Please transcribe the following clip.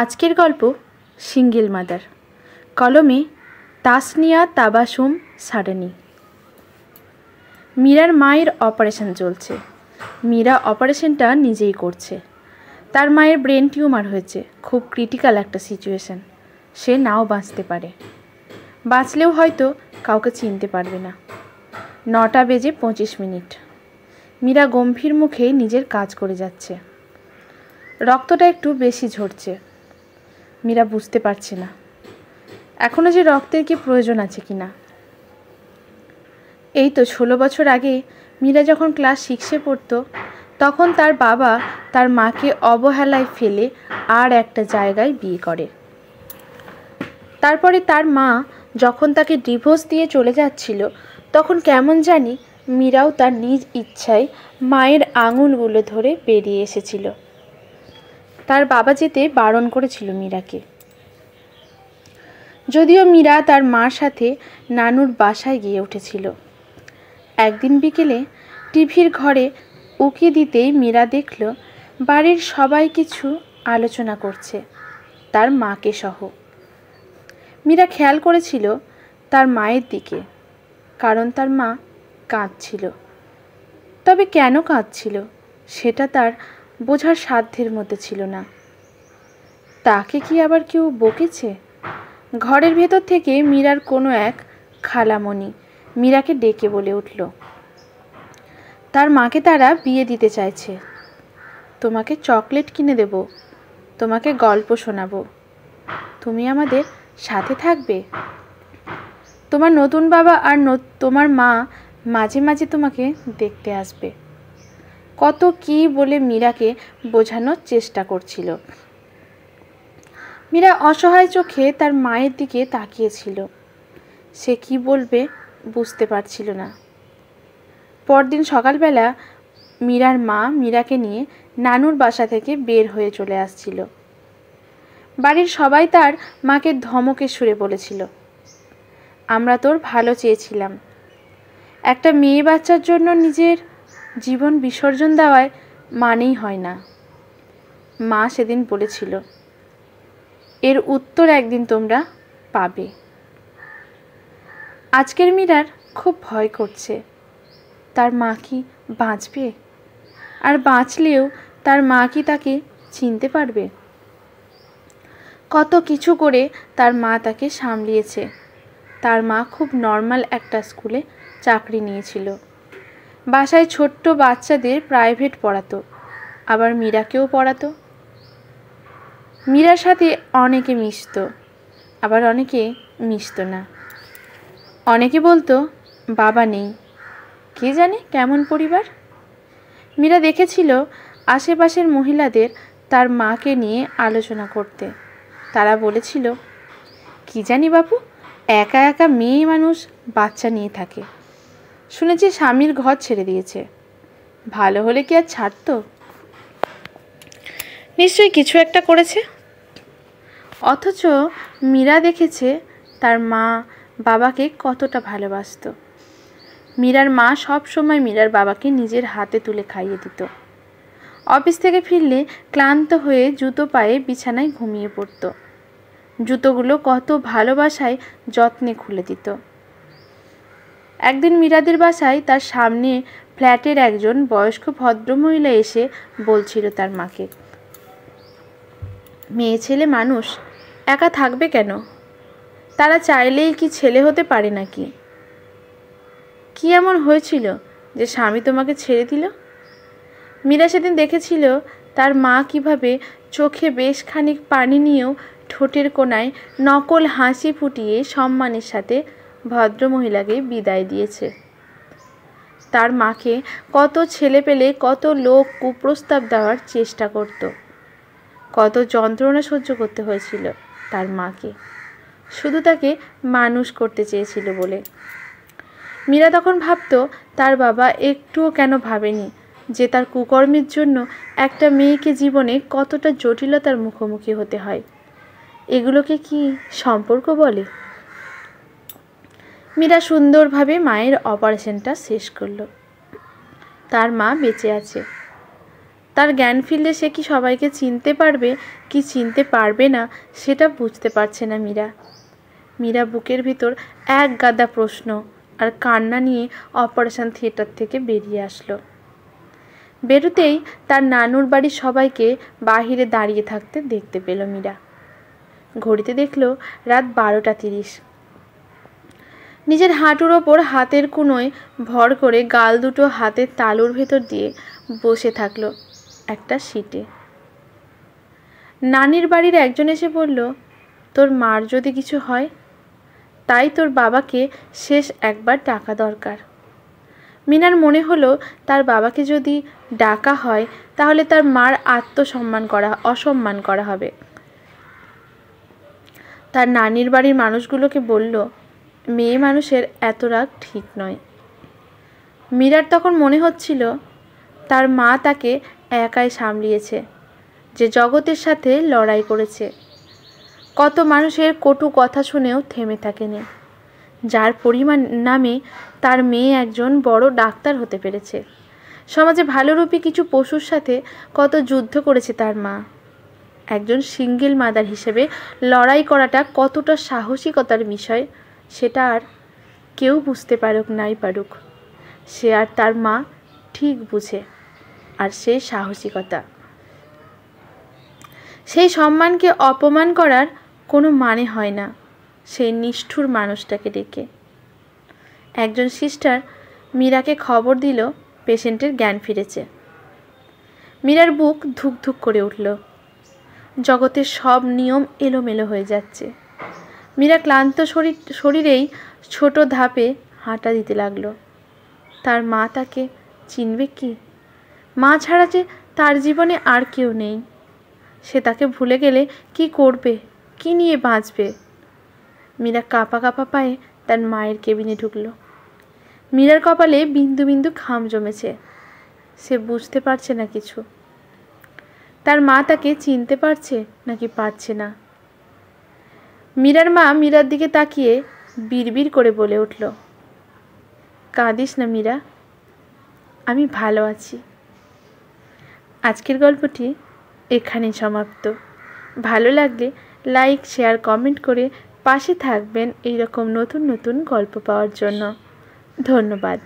আজকের গল্প single mother, কলমে তাসনিয়া তাবাসুম সারানি। মীরার মায়ের অপারেশন চলছে। মীরা অপারেশনটা নিজেই করছে। তার মায়ের ব্রেন টিউমার হয়েছে, খুব ক্রিটিক্যাল একটা সিচুয়েশন। সে নাও বাঁচতে পারে, বাঁচলেও হয়তো কাউকে চিনতে পারবে না। 9টা বেজে 25 মিনিট। মীরা গম্ভীর মুখে নিজের কাজ করে যাচ্ছে। রক্তটা একটু বেশি ঝরছে। মীরা বুঝতে পারছে না এখনও যে রক্তের কি প্রয়োজন আছে কিনা। এই তো 16 বছর আগে মীরা যখন ক্লাস 6-এ পড়তো, তখন তার বাবা তার মাকে অবহেলায় ফেলে আর একটা জায়গায় বিয়ে করে। তারপরে তার মা যখন তাকে ডিভোর্স দিয়ে চলে যাচ্ছিল, তখন কেমন জানি মীরাও তার নিজ ইচ্ছায় মায়ের আঙুলগুলো ধরে বেরিয়ে এসেছিল। তার বাবা যেতে বারণ করেছিল মীরাকে। যদিও মীরা তার মার সাথে নানুর বাসায় গিয়ে উঠেছিল। একদিন বিকেলে টিভির ঘরে উকি দিতেই মীরা দেখল বাড়ির সবাই কিছু আলোচনা করছে, তার মাকে সহ। মীরা খেয়াল করেছিল তার মায়ের দিকে, কারণ তার মা কাঁদছিল। তবে কেন কাঁদছিল সেটা তার বোঝার সাধ্যের মধ্যে ছিল না। তাকে কি আবার কেউ বকেছে? ঘরের ভেতর থেকে মীরার কোনো এক খালামণি মীরাকে ডেকে বলে উঠল, তার মাকে তারা বিয়ে দিতে চাইছে। তোমাকে চকলেট কিনে দেব, তোমাকে গল্প শোনাবো, তুমি আমাদের সাথে থাকবে। তোমার নতুন বাবা আর তোমার মা মাঝে মাঝে তোমাকে দেখতে আসবে। কত কি বলে মীরাকে বোঝানোর চেষ্টা করছিল। মীরা অসহায় চোখে তার মায়ের দিকে তাকিয়েছিল। সে কি বলবে বুঝতে পারছিল না। পরদিন সকালবেলা মীরার মা মীরাকে নিয়ে নানুর বাসা থেকে বের হয়ে চলে আসছিল। বাড়ির সবাই তার মাকে ধমকে সুরে বলেছিল, আমরা তোর ভালো চেয়েছিলাম। একটা মেয়ে বাচ্চার জন্য নিজের জীবন বিসর্জন দেওয়ায় মানেই হয় না। মা সেদিন বলেছিল, এর উত্তর একদিন তোমরা পাবে। আজকের মীরার খুব ভয় করছে। তার মা কি বাঁচবে? আর বাঁচলেও তার মা কি তাকে চিনতে পারবে? কত কিছু করে তার মা তাকে সামলিয়েছে। তার মা খুব নর্মাল একটা স্কুলে চাকরি নিয়েছিল। বাসায় ছোট্ট বাচ্চাদের প্রাইভেট পড়াতো, আবার মীরাকেও পড়াতো। মীরার সাথে অনেকে মিশত, আবার অনেকে মিশত না। অনেকে বলতো বাবা নেই, কে জানে কেমন পরিবার। মীরা দেখেছিল আশেপাশের মহিলাদের তার মাকে নিয়ে আলোচনা করতে। তারা বলেছিল, কি জানি বাপু, একা একা মেয়ে মানুষ বাচ্চা নিয়ে থাকে। শুনেছি স্বামীর ঘর ছেড়ে দিয়েছে, ভালো হলে কি আর ছাড়তো? নিশ্চয়ই কিছু একটা করেছে। অথচ মীরা দেখেছে তার মা বাবাকে কতটা ভালোবাসত। মীরার মা সব সময় মীরার বাবাকে নিজের হাতে তুলে খাইয়ে দিত। অফিস থেকে ফিরলে ক্লান্ত হয়ে জুতো পায়ে বিছানায় ঘুমিয়ে পড়ত। জুতোগুলো কত ভালোবাসায় যত্নে খুলে দিত। একদিন মীরাদের বাসায় তার সামনে ফ্ল্যাটের একজন বয়স্ক ভদ্রমহিলা এসে বলছিল তার মাকে, মেয়ে ছেলে মানুষ একা থাকবে কেন? তারা চাইলেই কি ছেলে হতে পারে নাকি? কি এমন হয়েছিল যে স্বামী তোমাকে ছেড়ে দিল? মীরা সেদিন দেখেছিল তার মা কিভাবে চোখে বেশ খানিক পানি নিয়েও ঠোঁটের কোণায় নকল হাসি ফুটিয়ে সম্মানের সাথে ভদ্রমহিলাকে বিদায় দিয়েছে। তার মাকে কত ছেলে পেলে কত লোক কুপ্রস্তাব দেওয়ার চেষ্টা করত। কত যন্ত্রণা সহ্য করতে হয়েছিল তার মাকে, শুধু তাকে মানুষ করতে চেয়েছিল বলে। মীরা তখন ভাবত তার বাবা একটুও কেন ভাবেনি যে তার কুকর্মের জন্য একটা মেয়েকে জীবনে কতটা জটিলতার মুখোমুখি হতে হয়। এগুলোকে কি সম্পর্ক বলে? মীরা সুন্দরভাবে মায়ের অপারেশনটা শেষ করলো। তার মা বেঁচে আছে। তার জ্ঞান ফিরলে সে কি সবাইকে চিনতে পারবে কি চিনতে পারবে না সেটা বুঝতে পারছে না মীরা। মীরা বুকের ভিতর এক গাদা প্রশ্ন আর কান্না নিয়ে অপারেশন থিয়েটার থেকে বেরিয়ে আসলো। বেরোতেই তার নানুর বাড়ির সবাইকে বাহিরে দাঁড়িয়ে থাকতে দেখতে পেল মীরা। ঘড়িতে দেখলো রাত 12:30। নিজের হাঁটুর ওপর হাতের কুনোয় ভর করে গাল দুটো হাতের তালুর ভেতর দিয়ে বসে থাকলো একটা সিটে। নানির বাড়ির একজন এসে বলল, তোর মার যদি কিছু হয়, তাই তোর বাবাকে শেষ একবার ডাকা দরকার। মিনার মনে হলো তার বাবাকে যদি ডাকা হয় তাহলে তার মার অসম্মান করা হবে। তার নানির বাড়ির মানুষগুলোকে বলল, মেয়ে মানুষের এত রাগ ঠিক নয়। মীরার তখন মনে হচ্ছিল তার মা তাকে একাই সামলিয়েছে, যে জগতের সাথে লড়াই করেছে, কত মানুষের কটু কথা শুনেও থেমে থাকেনি, যার পরিণামে তার মেয়ে একজন বড় ডাক্তার হতে পেরেছে। সমাজে ভালোরূপী কিছু পশুর সাথে কত যুদ্ধ করেছে তার মা। একজন সিঙ্গেল মাদার হিসেবে লড়াই করাটা কতটা সাহসিকতার বিষয় সেটা আর কেউ বুঝতে পারুক নাই পারুক, সে আর তার মা ঠিক বুঝে। আর সেই সাহসিকতা, সেই সম্মানকে অপমান করার কোনো মানে হয় না সেই নিষ্ঠুর মানুষটাকে ডেকে। একজন সিস্টার মীরাকে খবর দিল পেশেন্টের জ্ঞান ফিরেছে। মীরার বুক ধুক ধুক করে উঠল। জগতের সব নিয়ম এলোমেলো হয়ে যাচ্ছে। মীরা ক্লান্ত শরীরেই ছোট ধাপে হাঁটা দিতে লাগলো। তার মা তাকে চিনবে কি? মা ছাড়া যে তার জীবনে আর কেউ নেই। সে তাকে ভুলে গেলে কি করবে, কি নিয়ে বাঁচবে? মীরা কাঁপা কাঁপা পায়ে তার মায়ের কেবিনে ঢুকলো। মীরার কপালে বিন্দু বিন্দু ঘাম জমেছে। সে বুঝতে পারছে না কিছু। তার মা তাকে চিনতে পারছে নাকি পারছে না। মীরার মা মীরার দিকে তাকিয়ে বিড়বিড় করে বলে উঠল, কাঁদিস না মীরা, আমি ভালো আছি। আজকের গল্পটি এখানেই সমাপ্ত। ভালো লাগলে লাইক, শেয়ার, কমেন্ট করে পাশে থাকবেন এইরকম নতুন নতুন গল্প পাওয়ার জন্য। ধন্যবাদ।